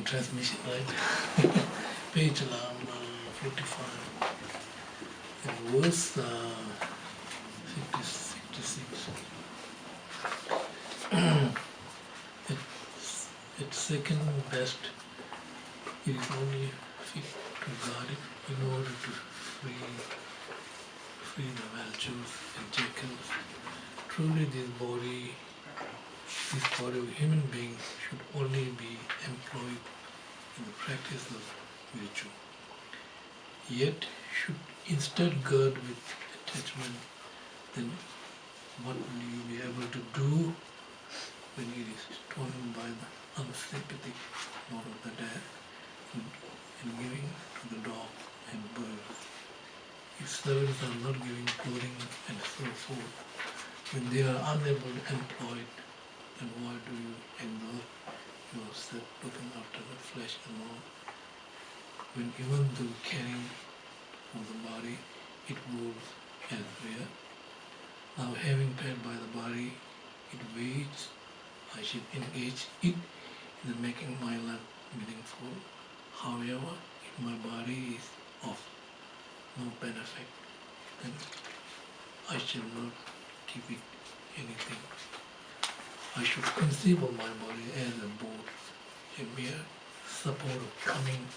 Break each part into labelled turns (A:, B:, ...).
A: transmission, right? Page 45, and verse 56. It's second best. It is only fit to guard it in order to free the vultures and jackals. Truly, this body of human being should only be employed in the practice of virtue. Yet, should instead guard with attachment, then what will you be able to do when it is torn by the unsympathetic lord of the dead and giving to the dog and birds? If servants are not giving clothing and so forth, when they are unable to employ it, then why do you exhaust yourself looking after the flesh alone? When even though caring for the body, it moves elsewhere. Now having paid by the body, it waits, I should engage it in making my life meaningful. However, if my body is of no benefit, then I shall not give it anything. I should conceive of my body as a boat, a mere support of coming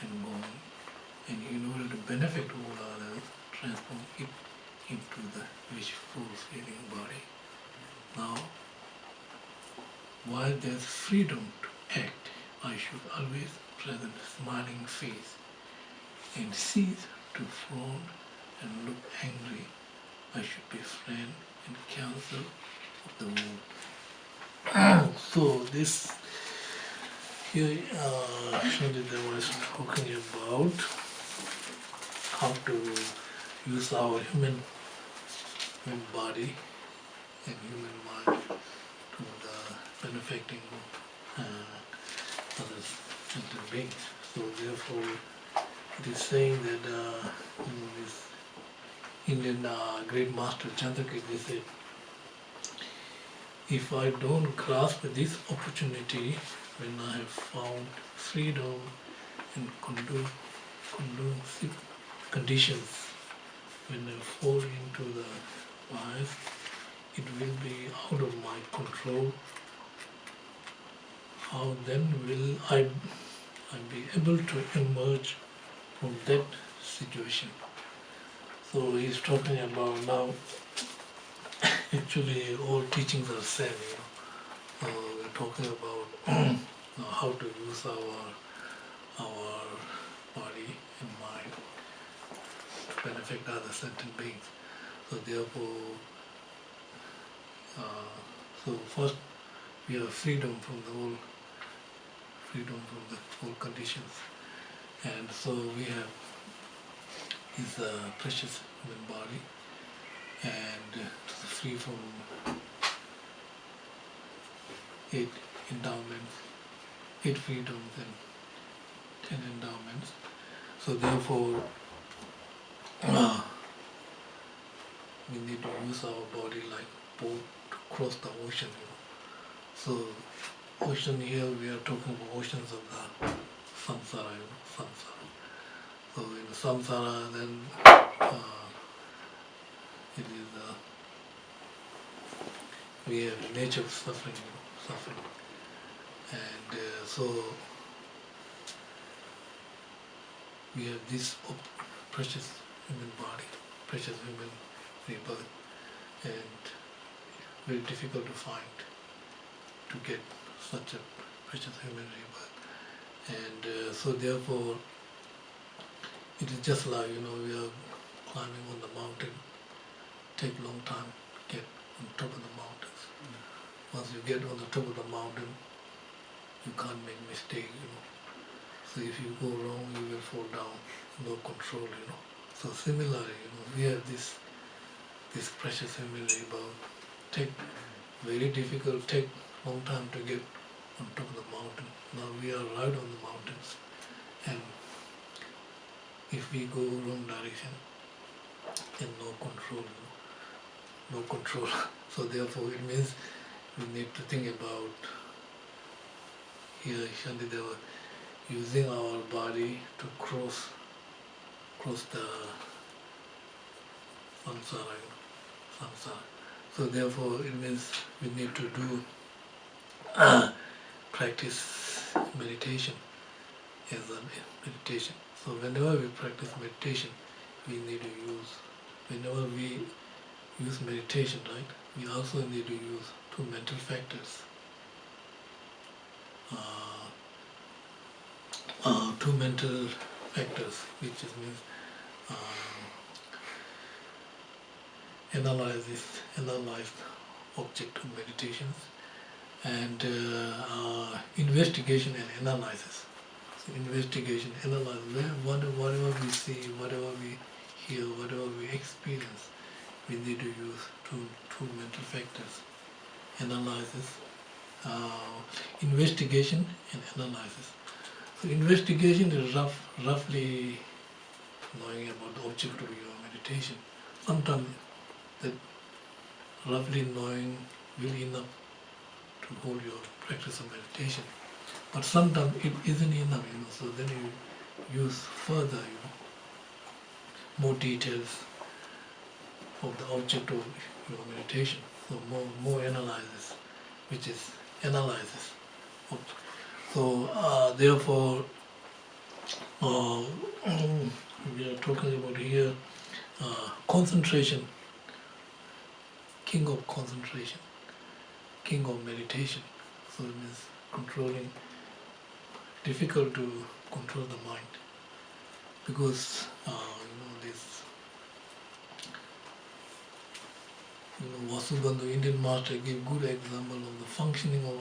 A: and going, and in order to benefit all others, transform it into the wish-fulfilling body. Now, while there is freedom to act, I should always present a smiling face and cease to frown and look angry. I should be friend and counsel of the world. So this here Shandita was talking about how to use our human body and human mind to the benefiting others sentient beings. So therefore it is saying that this Indian great master Chandrakirti said, if I don't grasp this opportunity when I have found freedom and conducive conditions, when I fall into the vice, it will be out of my control. How then will I be able to emerge from that situation? So he's talking about now. Actually, all teachings are same. We're talking about how to use our body and mind to benefit other sentient beings. So therefore, so first we have freedom from the whole conditions, and so we have this precious human body, and free from 8 endowments, 8 freedoms and 10 endowments. So therefore, we need to use our body like boat to cross the ocean. So ocean here we are talking about oceans of the samsara. Samsara. So in the samsara, then it is we have nature of suffering, and so we have this precious human body, precious human rebirth, and very difficult to find, to get such a precious human rebirth, and so therefore it is just like we are climbing on the mountain, take long time to get on top of the mountains. Once you get on the top of the mountain, you can't make mistake, So if you go wrong, you will fall down, no control, So similarly, we have this precious human rebirth, take very difficult, take long time to get on top of the mountain. Now we are right on the mountains, and if we go wrong direction, then no control, no control. So therefore it means we need to think about, here Shantideva using our body to cross the samsara. So therefore it means we need to do practice meditation as a meditation. So whenever we practice meditation, we need to whenever we use meditation, right, we also need to use two mental factors. Two mental factors, which means analyze object of meditations, and investigation and analysis. So investigation, analysis, whatever we see, whatever we hear, whatever we experience, we need to use two mental factors: analysis, investigation, and analysis. So investigation is roughly knowing about the object of your meditation. Sometimes that roughly knowing will enough to hold your practice of meditation. But sometimes it isn't enough, so then you use further, more details of the object of your meditation. So more analysis, which is analysis. So therefore, we are talking about here concentration, king of concentration, king of meditation. So it means controlling, difficult to control the mind, because this Vasubandhu, Indian master, gave good example of the functioning of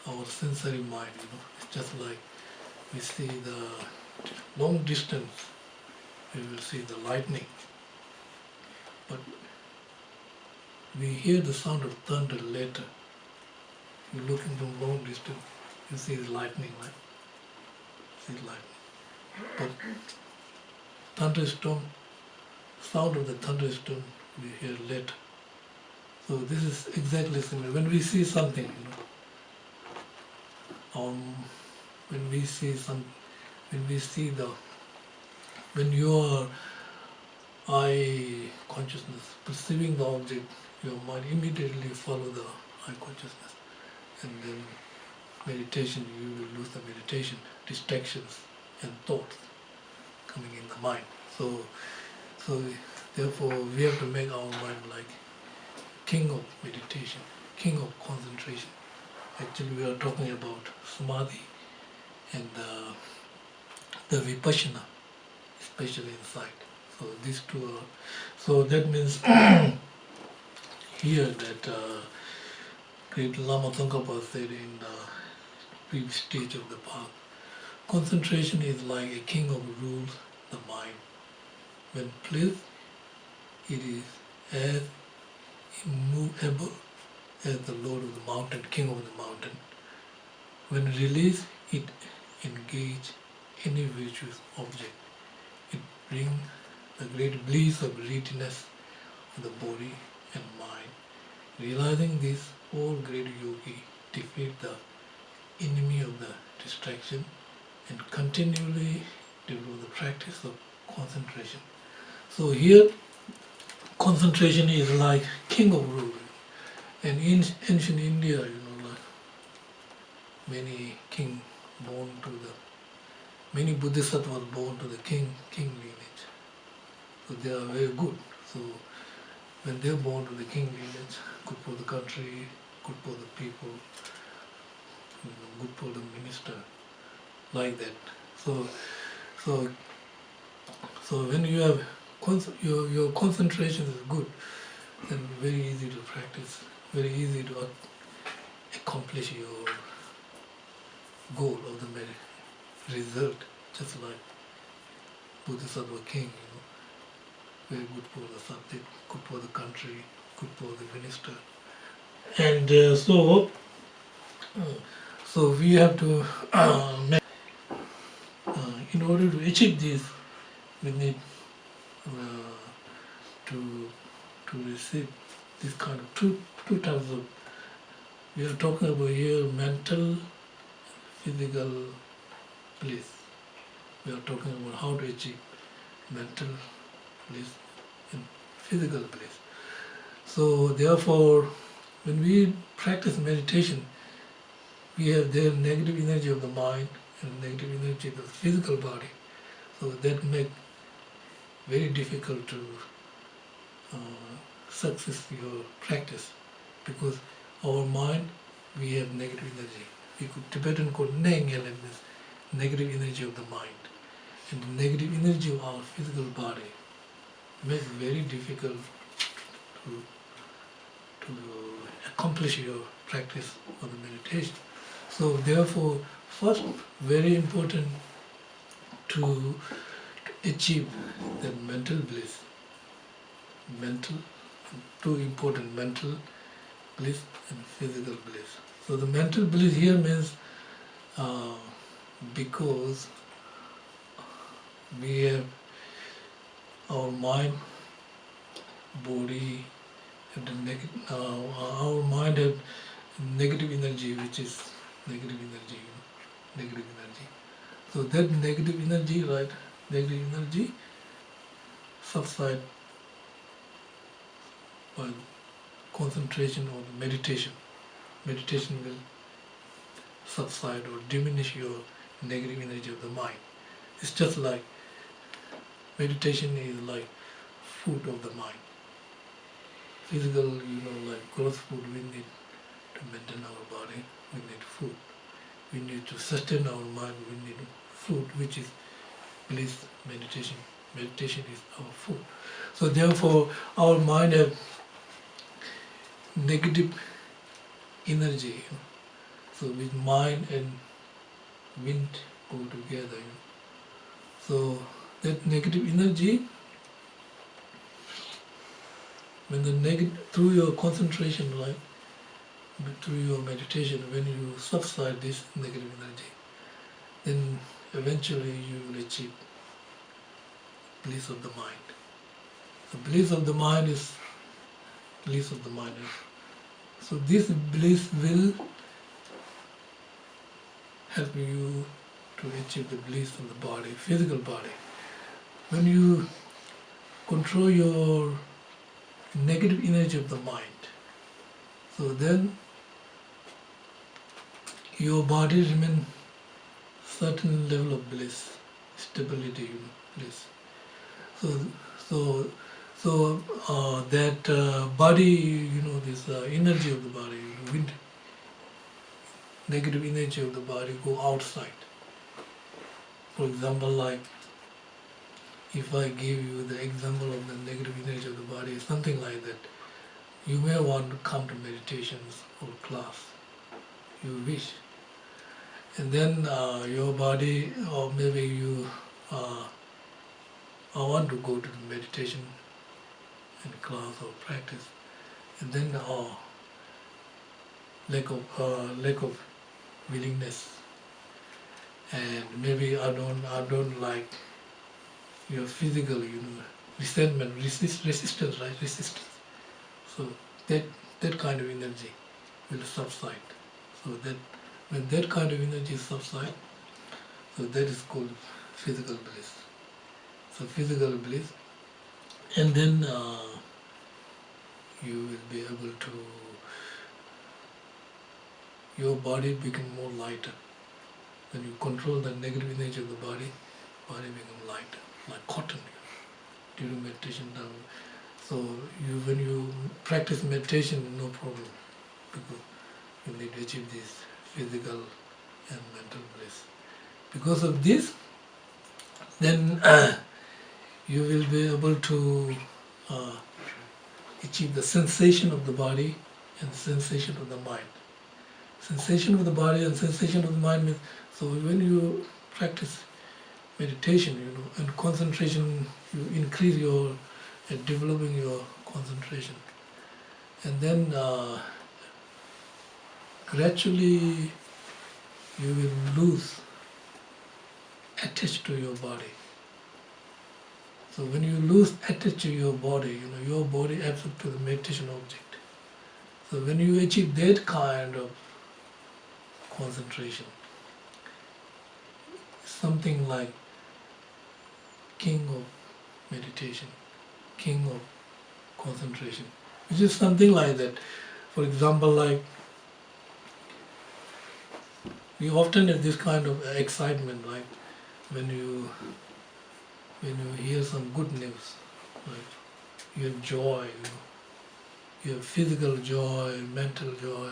A: our sensory mind. It's just like we see the long distance, we will see the lightning, but we hear the sound of thunder later. You're looking from long distance, you see the lightning, right? See lightning. But thunderstorm, sound of the thunderstorm we hear later. So this is exactly similar. When we see something, when your eye consciousness perceiving the object, your mind immediately follow the eye consciousness, and then meditation, you will lose the meditation, distractions and thoughts coming in the mind. So therefore we have to make our mind like king of meditation, king of concentration. Actually we are talking about samadhi and the vipassana, especially in sight. So these two are, so that means here that great Lama Tsongkhapa said in the previous stage of the path, concentration is like a king of rules the mind. When placed, it is as immovable as the lord of the mountain, king of the mountain. When released, it engages any virtuous object. It brings the great bliss of readiness of the body and mind. Realizing this, all great yogi defeat the enemy of the distraction and continually develop the practice of concentration. So here, concentration is like king of rule. And in ancient India, like many king born to many Bodhisattvas born to the king lineage. So they are very good. So when they are born to the king lineage, good for the country, good for the people, good for the minister, like that. So when you have your concentration is good, then very easy to practice, very easy to accomplish your goal of the result, just like Bodhisattva king, very good for the subject, good for the country, good for the minister. And so we have to make, in order to achieve this, we need to receive this kind of two types of, we are talking about here mental, physical bliss. We are talking about how to achieve mental bliss and physical bliss. So therefore, when we practice meditation, we have the negative energy of the mind and negative energy of the physical body. So that makes very difficult to success your practice, because our mind, we have negative energy. We could Tibetan call Neng, means negative energy of the mind, and the negative energy of our physical body makes it very difficult to accomplish your practice of the meditation. So therefore, first, very important to achieve the mental bliss. Mental, two important, mental bliss and physical bliss. So the mental bliss here means because we have our mind, body, and our mind have negative energy, which is negative energy, negative energy. So that negative energy, right? Negative energy subside by concentration or meditation. Meditation will subside or diminish your negative energy of the mind. It's just like meditation is like food of the mind. Physical, like growth food, we need to maintain our body, we need food. We need to sustain our mind, we need food, which is bliss, meditation. Meditation is our food. So therefore, our mind has negative energy. So with mind and wind go together. So that negative energy, when through your concentration, right, through your meditation, when you subside this negative energy, then eventually you will achieve bliss of the mind. The bliss of the mind is bliss of the mind. So this bliss will help you to achieve the bliss of the body, physical body. When you control your negative energy of the mind, so then your body remains certain level of bliss, stability, bliss. So that body, this energy of the body, wind, negative energy of the body go outside. For example, like if I give you the example of the negative energy of the body, something like that, you may want to come to meditations or class, you wish. And then your body, or maybe you I want to go to the meditation in class or practice, and then lack of willingness, and maybe I don't like your physical, resentment, resistance, right? Resistance. So that kind of energy will subside. So that when that kind of energy subsides, so that is called physical bliss. So physical bliss, and then you will be able to, your body become more lighter. When you control the negative energy of the body become lighter, like cotton during meditation time. So when you practice meditation, no problem, because you need to achieve this physical and mental bliss. Because of this, then you will be able to achieve the sensation of the body and the sensation of the mind. Sensation of the body and sensation of the mind means, so when you practice meditation, and concentration, you increase your developing your concentration, and then gradually you will lose attached to your body. So when you lose attached to your body, your body absorbs to the meditation object. So when you achieve that kind of concentration, something like king of meditation, king of concentration, which is something like that. For example, like we often have this kind of excitement, like when you hear some good news, like you have joy, you have physical joy, mental joy,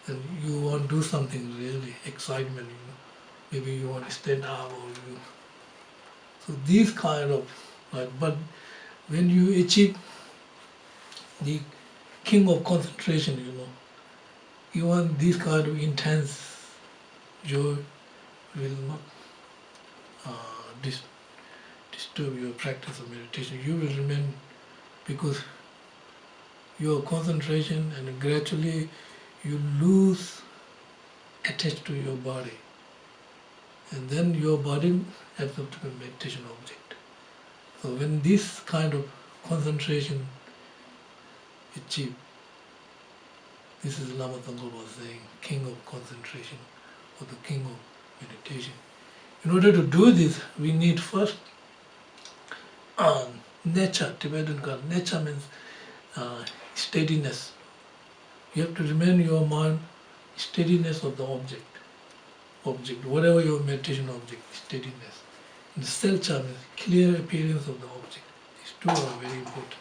A: and you want to do something really excitement, maybe you want to stand up or you. So these kind of, like, but when you achieve the king of concentration, even this kind of intense joy will not disturb your practice of meditation. You will remain, because your concentration, and gradually you lose attached to your body, and then your body absorbs to a meditation object. So when this kind of concentration achieved, this is Lama Tsongkhapa was saying, king of concentration or the king of meditation. In order to do this, we need first nature. Tibetan called nature means steadiness. You have to remain your mind steadiness of the object, whatever your meditation object, steadiness. And selcha means clear appearance of the object. These two are very important.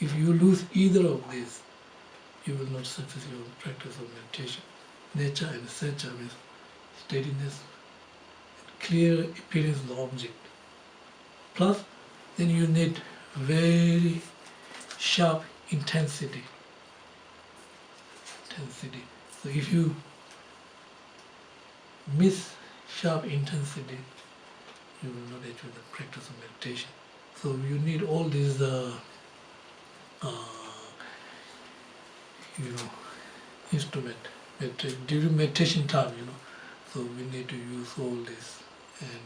A: If you lose either of these, you will not succeed in your practice of meditation. Nature and selcha means steadiness and clear appearance of the object. Plus, then you need very sharp intensity. So if you miss sharp intensity, you will not achieve the practice of meditation. So you need all these, instrument during meditation time. So we need to use all this, and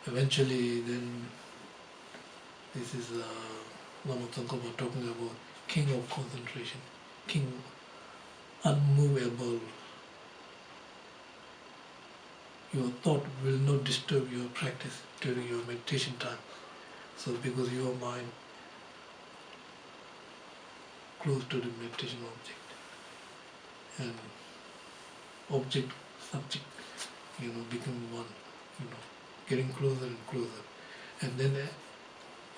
A: eventually, then this is Lama Tsongkhapa talking about king of concentration, king unmovable. Your thought will not disturb your practice during your meditation time. So because your mind close to the meditation object, and object, subject, become one, getting closer and closer. And then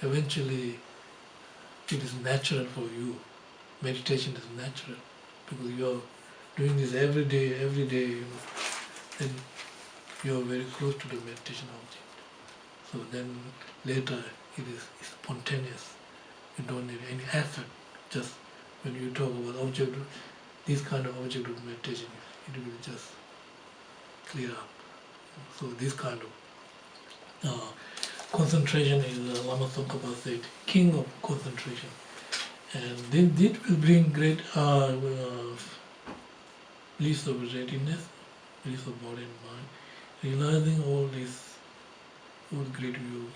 A: eventually it is natural for you. Meditation is natural because you are doing this every day, then you are very close to the meditation object. So then later it is spontaneous. You don't need any effort. Just when you talk about object, this kind of object of meditation, it will just clear up. So this kind of concentration is Lama Tsongkhapa said, king of concentration. And then it will bring great bliss of readiness, bliss of body and mind, realizing all this would great you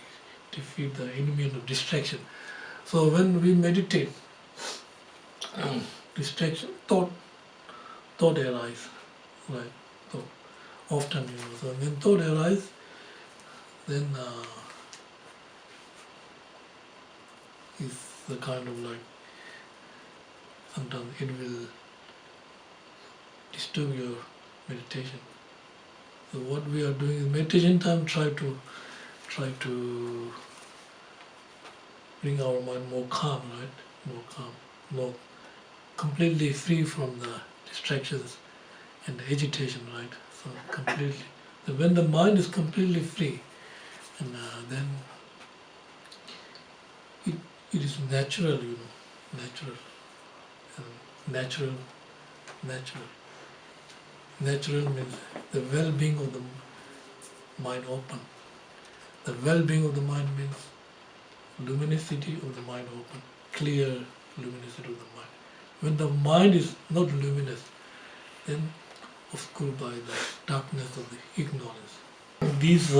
A: defeat the enemy of distraction. So when we meditate, distraction, thought arise, right? Thought often, So when thought arise, then it's the kind of like sometimes it will disturb your meditation. So what we are doing is meditation time. Try to bring our mind more calm, right? More calm, more completely free from the distractions and the agitation, right? So completely. So when the mind is completely free, and then it is natural, natural. Natural means the well-being of the mind open. The well-being of the mind means luminosity of the mind open, clear luminosity of the mind. When the mind is not luminous, then obscured by the darkness of the ignorance. These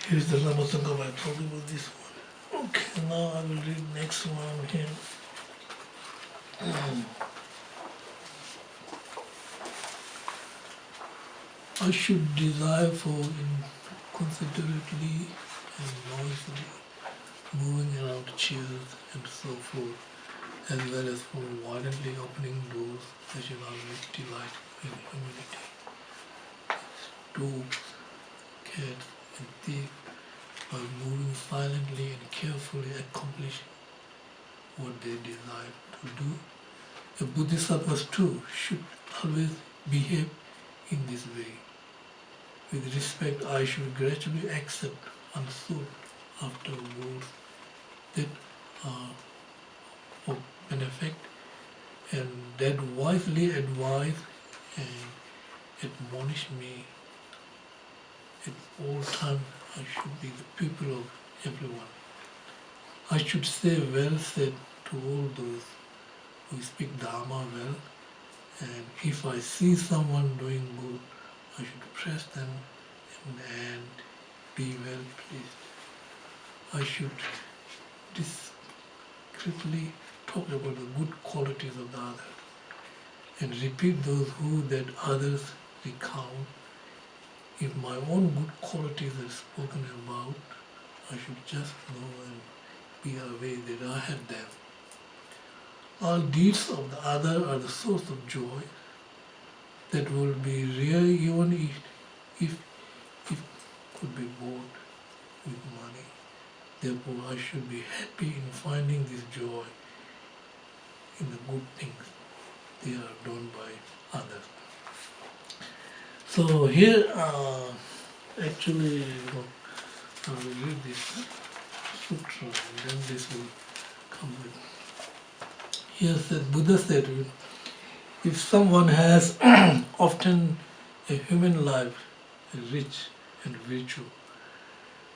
A: here's the Lama Tsongkhapa talking about this one. Okay, now I will read next one here. I should desire for inconsiderately and noisily moving around chairs and so forth, as well as for violently opening doors that should always delight in humility. Dogs, cats, and thieves, while moving silently and carefully accomplishing what they desire to do. A Bodhisattva too should always behave in this way. With respect, I should gradually accept unsought after words that are of benefit and that wisely advise and admonish me. At all times, I should be the pupil of everyone. I should say well said to all those who speak Dharma well, and if I see someone doing good, I should praise them and be well pleased. I should discreetly talk about the good qualities of the other and repeat those who that others recount. If my own good qualities are spoken about, I should just know and be aware that I have them. All deeds of the other are the source of joy that will be rare even if it could be bought with money. Therefore, I should be happy in finding this joy in the good things they are done by others. So here, actually, I will read this sutra and then this will come with. Here said, Buddha said, if someone has often a human life, rich and virtue,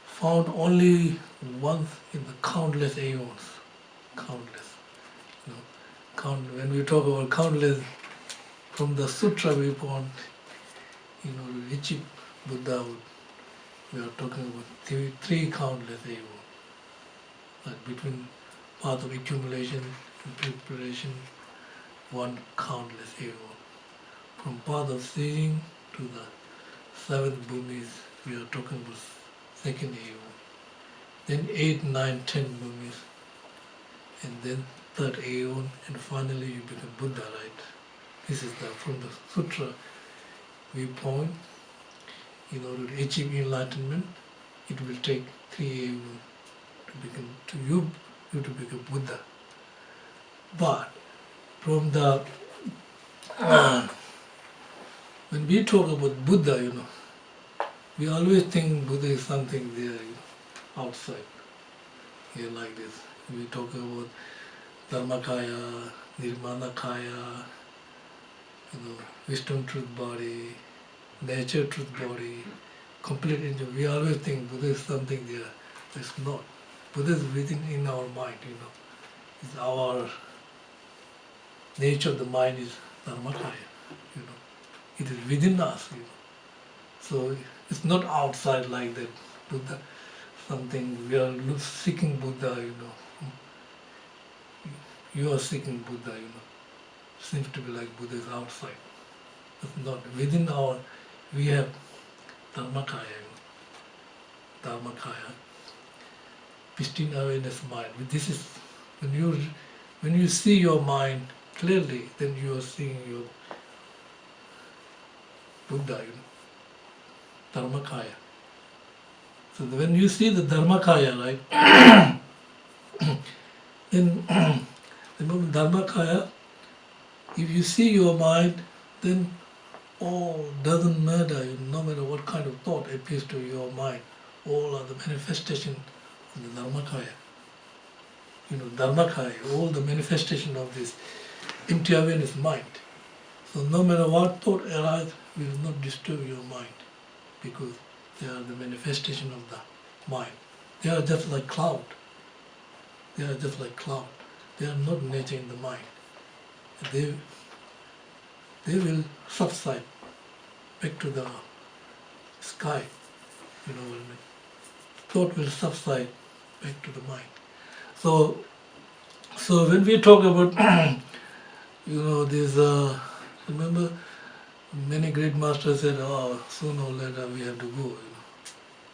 A: found only once in the countless aeons, countless, when we talk about countless, from the sutra we found, Richie Buddha, we are talking about three countless aeons, like between path of accumulation and preparation, one countless aeon. From path of seeing to the seventh bhumis, we are talking about second aeon. Then 8, 9, 10 bhumis, and then third aeon, and finally you become Buddha, right? This is from the sutra viewpoint. In order to achieve enlightenment, it will take 3 aeons to become Buddha. But from the when we talk about Buddha, we always think Buddha is something there outside. Here like this. We talk about Dharmakaya, Nirmanakaya, wisdom truth body, nature truth body, complete enjoyment. We always think Buddha is something there. It's not. Buddha is within in our mind, It's our nature of the mind is Dharmakaya, It is within us, So it's not outside like that. Buddha, something we are seeking Buddha, You are seeking Buddha, Seems to be like Buddha is outside. It's not within we have Dharmakaya, Dharmakaya, pristine awareness mind. This is when you see your mind clearly, then you are seeing your Buddha, Dharmakaya. So when you see the Dharmakaya, right, then remember Dharmakaya, if you see your mind, then all doesn't matter, no matter what kind of thought appears to your mind, all are the manifestation of the Dharmakaya. Dharmakaya, all the manifestation of this empty awareness mind. So no matter what thought arises, will not disturb your mind, because they are the manifestation of the mind. They are just like cloud. They are just like cloud. They are not nature in the mind. They will subside back to the sky. Thought will subside back to the mind. So when we talk about, this, remember, Many great masters said, oh, sooner or later we have to go,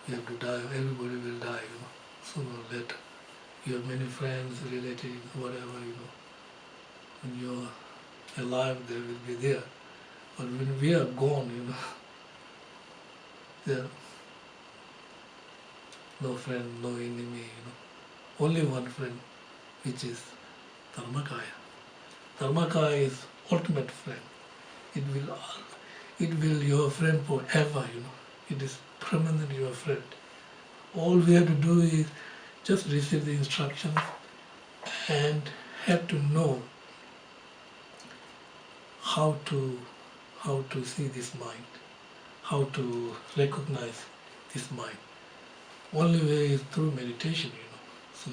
A: we have to die, everybody will die, sooner or later. You have many friends, relatives, whatever, when you're alive they will be there. But when we are gone, there are no friend, no enemy, only one friend, which is Dharmakaya. Dharmakaya is ultimate friend. It will your friend forever, It is permanent your friend. All we have to do is just receive the instructions and have to know how to see this mind, how to recognize this mind. Only way is through meditation, So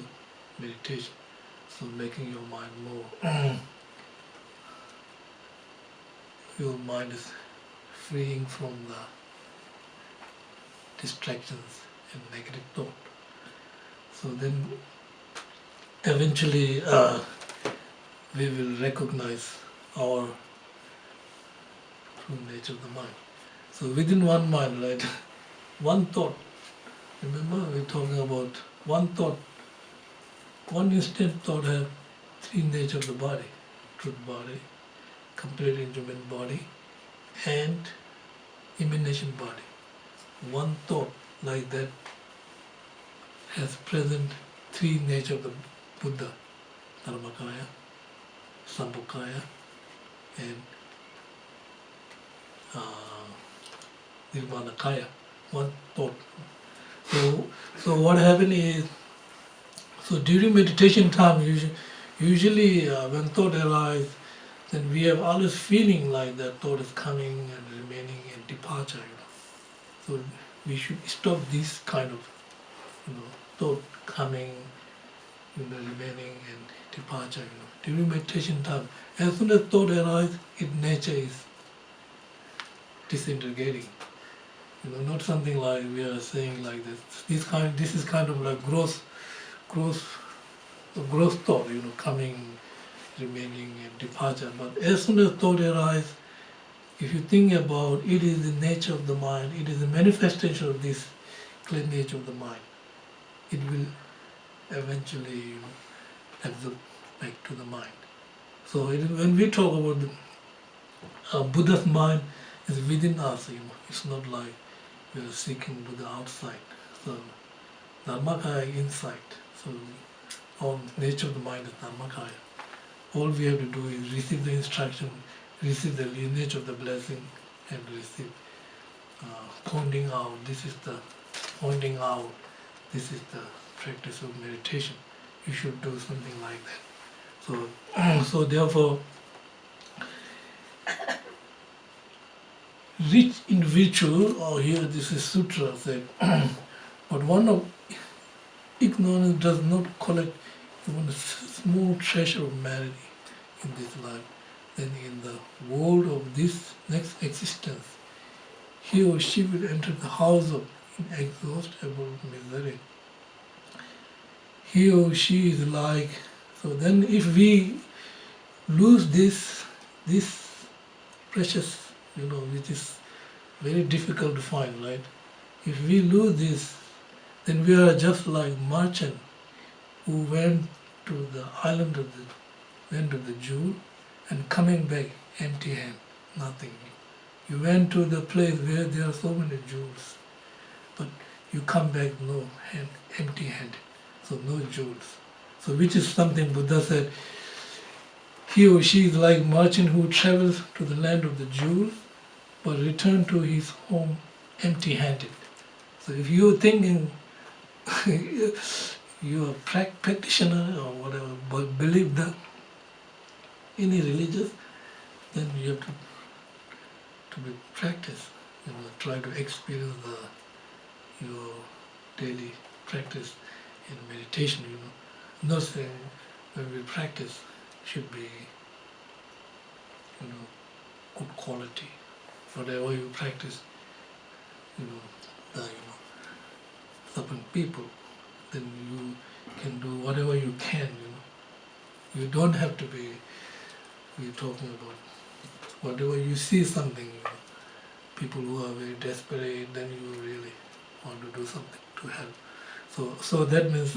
A: meditation. So making your mind more your mind is freeing from the distractions and negative thought. So then eventually we will recognize our true nature of the mind. So within one mind, right, one thought, remember we're talking about one thought, one instant thought have three nature of the body, truth body, complete enjoyment body, and emanation body. One thought like that has present three nature of the Buddha, Dharmakaya, Sambhogakaya, and Nirmanakaya. One thought. So what happened is, so during meditation time, usually when thought arises, then we have always feeling like that thought is coming and remaining and departure. So we should stop this kind of thought coming, remaining and departure. During meditation time, as soon as thought arises, its nature is disintegrating. Not something like we are saying like this. This is kind of like gross thought, coming, remaining and departure. But as soon as thought arises, if you think about it is the nature of the mind, it is a manifestation of this clear nature of the mind. It will eventually absorb back to the mind. So when we talk about the Buddha's mind is within us, it's not like we are seeking to the outside. So Dharmakaya inside. So our nature of the mind is Dharmakaya. All we have to do is receive the instruction, receive the lineage of the blessing, and receive pointing out. This is the pointing out. This is the practice of meditation. You should do something like that. So therefore, rich individual, or here this is sutra said, but one of ignorance does not collect even a small treasure of merit in this life, then in the world of this next existence, he or she will enter the house of inexhaustible misery. He or she is like, so then if we lose this precious, which is very difficult to find, right? If we lose this, then we are just like merchant who went to the island of the jewel and coming back empty hand, nothing. You went to the place where there are so many jewels, but you come back empty handed, so no jewels. So which is something Buddha said, he or she is like merchant who travels to the land of the jewels, but return to his home empty handed. So if you're thinking you're a practitioner or whatever, but believe that any religious, then you have to be practice. Try to experience your daily practice in meditation. Not saying when we practice should be good quality. Whatever you practice, helping people, then you can do whatever you can. You don't have to be. We're talking about whatever you see something, people who are very desperate, then you really want to do something to help. So that means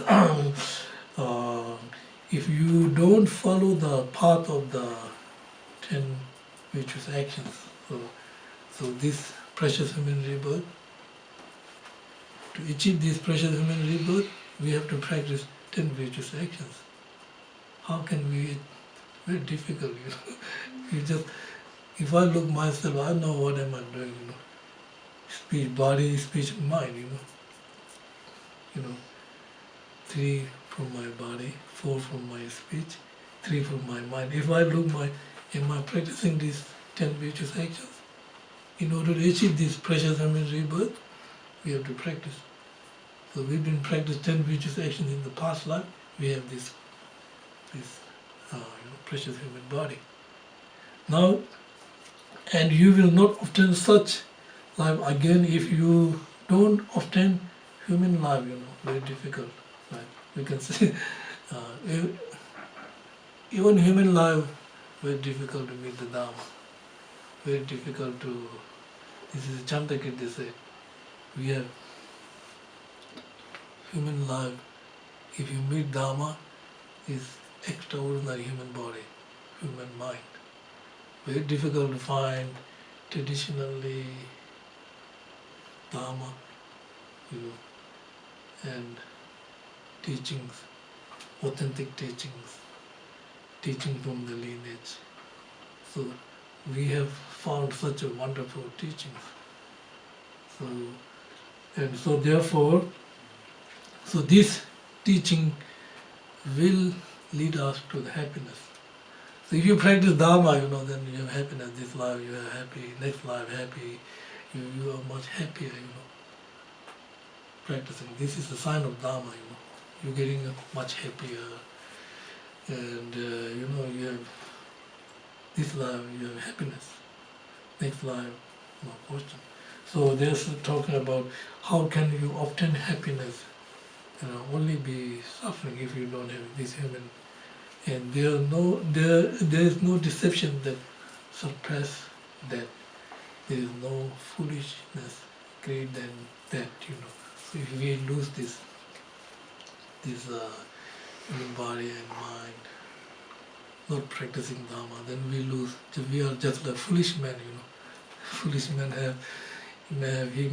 A: if you don't follow the path of the 10 virtuous actions, so this precious human rebirth, to achieve this precious human rebirth, we have to practice 10 virtuous actions. How can we? Very difficult, You just, if I look myself, I know what am I doing, Speech, body, speech, mind, You know, 3 from my body, 4 from my speech, 3 from my mind. If I look am I practicing these 10 virtuous actions? In order to achieve this precious human rebirth, we have to practice. So we've been practicing 10 virtuous actions in the past life. We have this precious human body. Now, and you will not obtain such life again if you don't obtain human life, very difficult. Right? We can say, even human life, very difficult to meet the Dharma. Very difficult to, this is a Chantakit, they say, we have human life, if you meet Dharma, is extraordinary human body, human mind. Very difficult to find traditionally Dharma, and teachings, authentic teachings, teaching from the lineage. So we have found such a wonderful teachings. So therefore, so this teaching will lead us to the happiness. So if you practice Dharma, then you have happiness. This life you are happy, next life happy, you are much happier, practicing. This is a sign of Dharma, You're getting much happier, and you have this life you have happiness, next life no fortune. So there's talking about how can you obtain happiness. Only be suffering if you don't have this human. And there is no deception that suppress that. There is no foolishness greater than that, So if we lose this human body and mind, not practicing Dharma, then we lose. We are just like foolish men, Foolish men he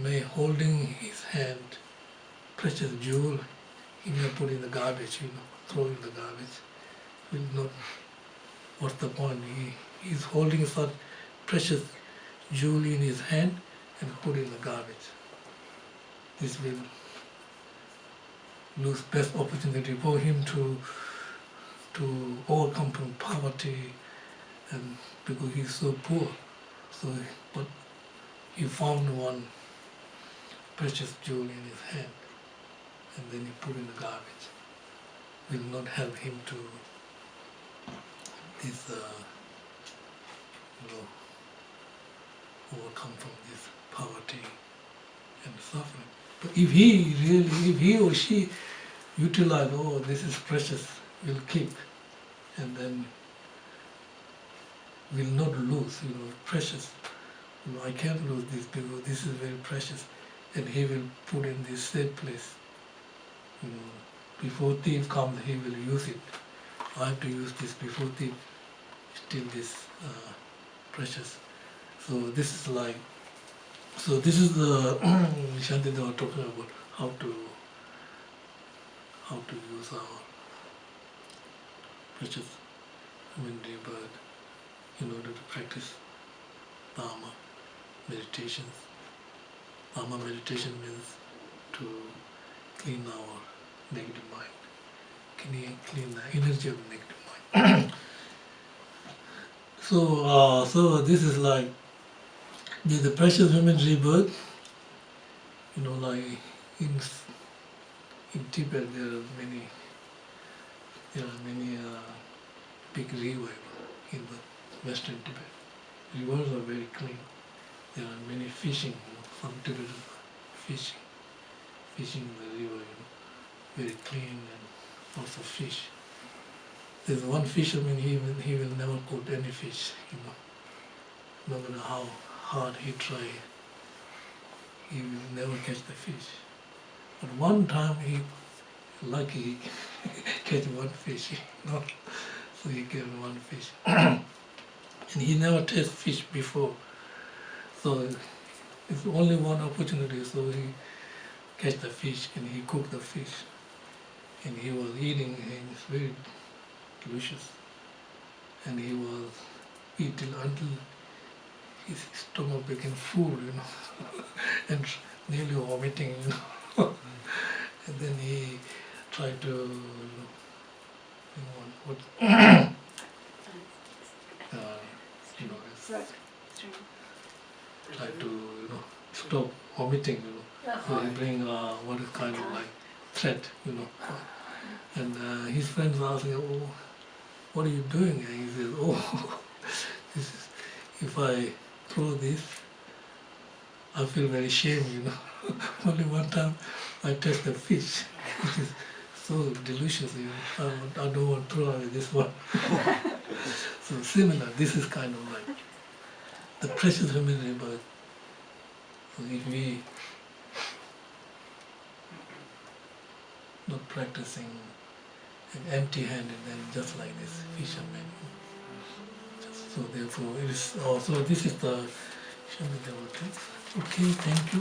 A: may holding his hand precious jewel, he may put in the garbage, throw in the garbage. Will not. What's the point? He is holding such precious jewel in his hand and put in the garbage. This will lose best opportunity for him to overcome from poverty, and because he's so poor. But he found one precious jewel in his hand, and then he put in the garbage. Will not help him to overcome from this poverty and suffering. But if he or she utilize, this is precious, will keep, and then will not lose, precious. I can't lose this because this is very precious, and he will put in this safe place. Before thief comes, he will use it. I have to use this before thief. Still this precious. So this is the Shanti they were talking about how to use our precious human rebirth in order to practice Dharma meditations. Dharma meditation means to clean our negative mind, clean the energy of the negative mind. So this is like the precious human rebirth. Like in Tibet there are many big rivers in the western Tibet. Rivers are very clean. There are many fishing. Some Tibetans are fishing in the river. Very clean and lots of fish. there's one fisherman, he will never caught any fish, no matter how hard he try, he will never catch the fish. But one time he lucky catch one fish, so he gave one fish. And he never tasted fish before, so it's only one opportunity, so he catch the fish and he cooked the fish. And he was eating, and it's very delicious. And he was eating until his stomach became full, and nearly vomiting, And then he tried to, tried to, stop vomiting, So he bring what is kind of like threat, And his friends asked him, "Oh, what are you doing?" And he says, "Oh, this is, if I throw this, I feel very shame, Only one time I tasted fish, which is so delicious, I don't want to throw away this one." So similar, this is kind of like the precious humanity, but if we not practicing empty-handed, then just like this fisherman. So therefore, it is also, this is the, okay, thank you.